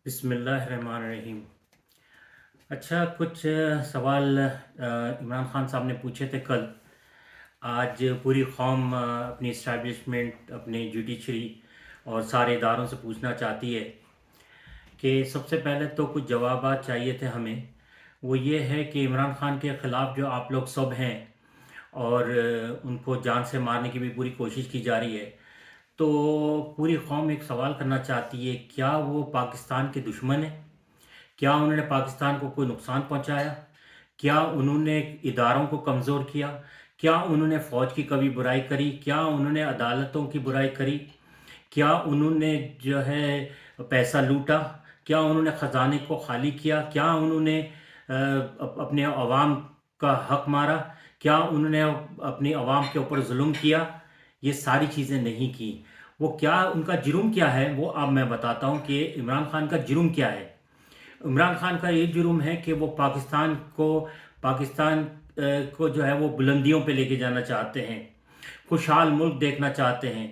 بسم اللہ الرحمن الرحیم۔ اچھا، کچھ سوال عمران خان صاحب نے پوچھے تھے کل۔ آج پوری قوم اپنی اسٹیبلشمنٹ، اپنے جوڈیشری اور سارے اداروں سے پوچھنا چاہتی ہے کہ سب سے پہلے تو کچھ جوابات چاہیے تھے ہمیں۔ وہ یہ ہے کہ عمران خان کے خلاف جو آپ لوگ سب ہیں اور ان کو جان سے مارنے کی بھی پوری کوشش کی جا رہی ہے، تو پوری قوم ایک سوال کرنا چاہتی ہے، کیا وہ پاکستان کے دشمن ہیں؟ کیا انہوں نے پاکستان کو کوئی نقصان پہنچایا؟ کیا انہوں نے اداروں کو کمزور کیا؟ کیا انہوں نے فوج کی کبھی برائی کری؟ کیا انہوں نے عدالتوں کی برائی کری؟ کیا انہوں نے جو ہے پیسہ لوٹا؟ کیا انہوں نے خزانے کو خالی کیا؟ کیا انہوں نے اپنے عوام کا حق مارا؟ کیا انہوں نے اپنی عوام کے اوپر ظلم کیا؟ یہ ساری چیزیں نہیں کی۔ وہ کیا، ان کا جرم کیا ہے، وہ اب میں بتاتا ہوں کہ عمران خان کا جرم کیا ہے۔ عمران خان کا یہ جرم ہے کہ وہ پاکستان کو جو ہے وہ بلندیوں پہ لے کے جانا چاہتے ہیں، خوشحال ملک دیکھنا چاہتے ہیں،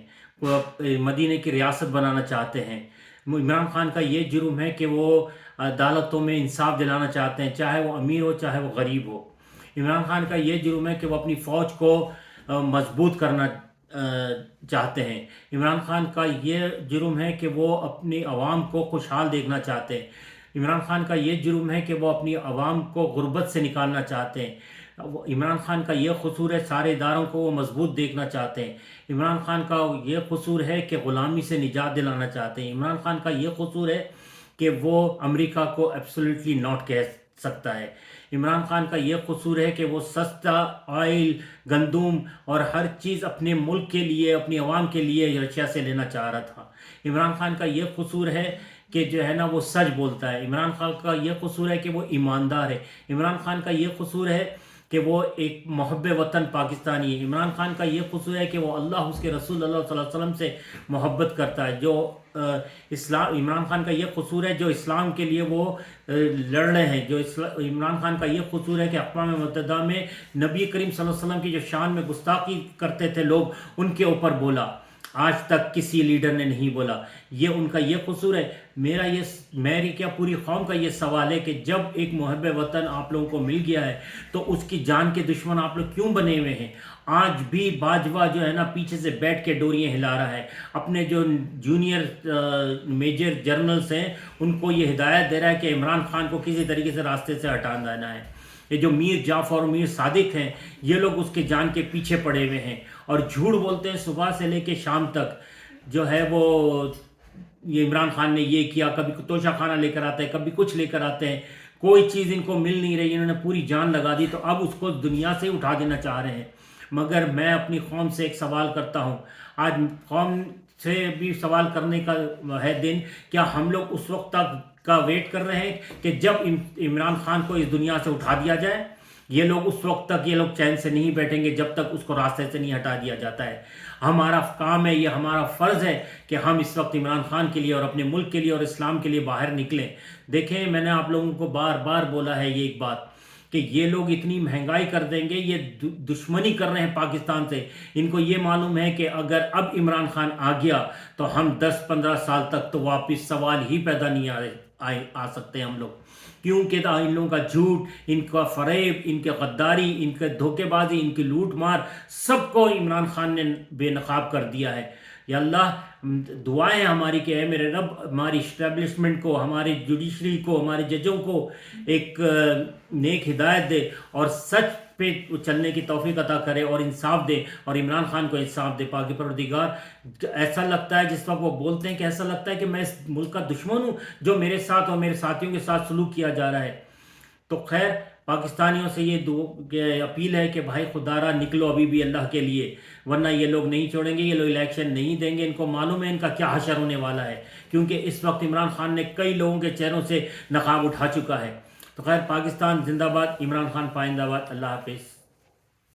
مدینے کی ریاست بنانا چاہتے ہیں۔ عمران خان کا یہ جرم ہے کہ وہ عدالتوں میں انصاف دلانا چاہتے ہیں، چاہے وہ امیر ہو چاہے وہ غریب ہو۔ عمران خان کا یہ جرم ہے کہ وہ اپنی فوج کو مضبوط کرنا چاہتے ہیں۔ عمران خان کا یہ جرم ہے کہ وہ اپنی عوام کو خوشحال دیکھنا چاہتے ہیں۔ عمران خان کا یہ جرم ہے کہ وہ اپنی عوام کو غربت سے نکالنا چاہتے ہیں۔ عمران خان کا یہ قصور ہے، سارے اداروں کو وہ مضبوط دیکھنا چاہتے ہیں۔ عمران خان کا یہ قصور ہے کہ غلامی سے نجات دلانا چاہتے ہیں۔ عمران خان کا یہ قصور ہے کہ وہ امریکہ کو ایبسولوٹلی ناٹ کہہ سکتا ہے۔ عمران خان کا یہ قصور ہے کہ وہ سستا آئل، گندم اور ہر چیز اپنے ملک کے لیے، اپنی عوام کے لیے رشیا سے لینا چاہ رہا تھا۔ عمران خان کا یہ قصور ہے کہ جو ہے نا وہ سچ بولتا ہے۔ عمران خان کا یہ قصور ہے کہ وہ ایماندار ہے۔ عمران خان کا یہ قصور ہے کہ وہ ایک محب وطن پاکستانی ہے۔ عمران خان کا یہ قصور ہے کہ وہ اللہ، اس کے رسول اللہ صلی اللہ علیہ وسلم سے محبت کرتا ہے۔ جو عمران خان کا یہ قصور ہے جو اسلام کے لیے وہ لڑ رہے ہیں۔ عمران خان کا یہ قصور ہے کہ اقوام متحدہ میں نبی کریم صلی اللہ علیہ وسلم کی جو شان میں گستاخی کرتے تھے لوگ، ان کے اوپر بولا۔ آج تک کسی لیڈر نے نہیں بولا۔ یہ ان کا یہ قصور ہے۔ میری کیا پوری قوم کا یہ سوال ہے کہ جب ایک محب وطن آپ لوگوں کو مل گیا ہے تو اس کی جان کے دشمن آپ لوگ کیوں بنے ہوئے ہیں؟ آج بھی باجوہ جو ہے نا پیچھے سے بیٹھ کے ڈوریاں ہلا رہا ہے، اپنے جو جونیئر میجر جرنلز ہیں ان کو یہ ہدایت دے رہا ہے کہ عمران خان کو کسی طریقے سے راستے سے ہٹا دینا ہے۔ یہ جو میر جعفر اور میر صادق ہیں، یہ لوگ اس کے جان کے پیچھے پڑے ہوئے ہیں اور جھوٹ بولتے ہیں صبح سے لے کے شام تک۔ جو ہے وہ یہ عمران خان نے یہ کیا، کبھی توشہ خانہ لے کر آتے ہیں، کبھی کچھ لے کر آتے ہیں، کوئی چیز ان کو مل نہیں رہی، انہوں نے پوری جان لگا دی تو اب اس کو دنیا سے اٹھا دینا چاہ رہے ہیں۔ مگر میں اپنی قوم سے ایک سوال کرتا ہوں، آج قوم سے بھی سوال کرنے کا ہے دن، کیا ہم لوگ اس وقت تک کا ویٹ کر رہے ہیں کہ جب عمران خان کو اس دنیا سے اٹھا دیا جائے؟ یہ لوگ اس وقت تک یہ لوگ چین سے نہیں بیٹھیں گے جب تک اس کو راستے سے نہیں ہٹا دیا جاتا ہے۔ ہمارا کام ہے، یہ ہمارا فرض ہے کہ ہم اس وقت عمران خان کے لیے اور اپنے ملک کے لیے اور اسلام کے لیے باہر نکلیں۔ دیکھیں، میں نے آپ لوگوں کو بار بار بولا ہے یہ ایک بات کہ یہ لوگ اتنی مہنگائی کر دیں گے، یہ دشمنی کر رہے ہیں پاکستان سے۔ ان کو یہ معلوم ہے کہ اگر اب عمران خان آ گیا تو ہم 10-15 سال تک تو واپس سوال ہی پیدا نہیں آ سکتے ہم لوگ، کیونکہ ان لوگوں کا جھوٹ، ان کا فریب، ان کے غداری، ان کے دھوکے بازی، ان کی لوٹ مار، سب کو عمران خان نے بے نقاب کر دیا ہے۔ یا اللہ، دعائیں ہماری کہ اے میرے رب، ہماری اسٹیبلشمنٹ کو، ہماری جوڈیشری کو، ہمارے ججوں کو ایک نیک ہدایت دے اور سچ پہ چلنے کی توفیق عطا کرے اور انصاف دے، اور عمران خان کو انصاف دے۔ پاک پروردگار، ایسا لگتا ہے جس وقت وہ بولتے ہیں کہ ایسا لگتا ہے کہ میں اس ملک کا دشمن ہوں جو میرے ساتھ اور میرے ساتھیوں کے ساتھ سلوک کیا جا رہا ہے۔ تو خیر، پاکستانیوں سے یہ اپیل ہے کہ بھائی خدا را نکلو ابھی بھی اللہ کے لیے، ورنہ یہ لوگ نہیں چھوڑیں گے، یہ لوگ الیکشن نہیں دیں گے۔ ان کو معلوم ہے ان کا کیا حشر ہونے والا ہے، کیونکہ اس وقت عمران خان نے کئی لوگوں کے چہروں سے نقاب اٹھا چکا ہے۔ تو خیر، پاکستان زندہ باد، عمران خان پائندہ باد۔ اللہ حافظ۔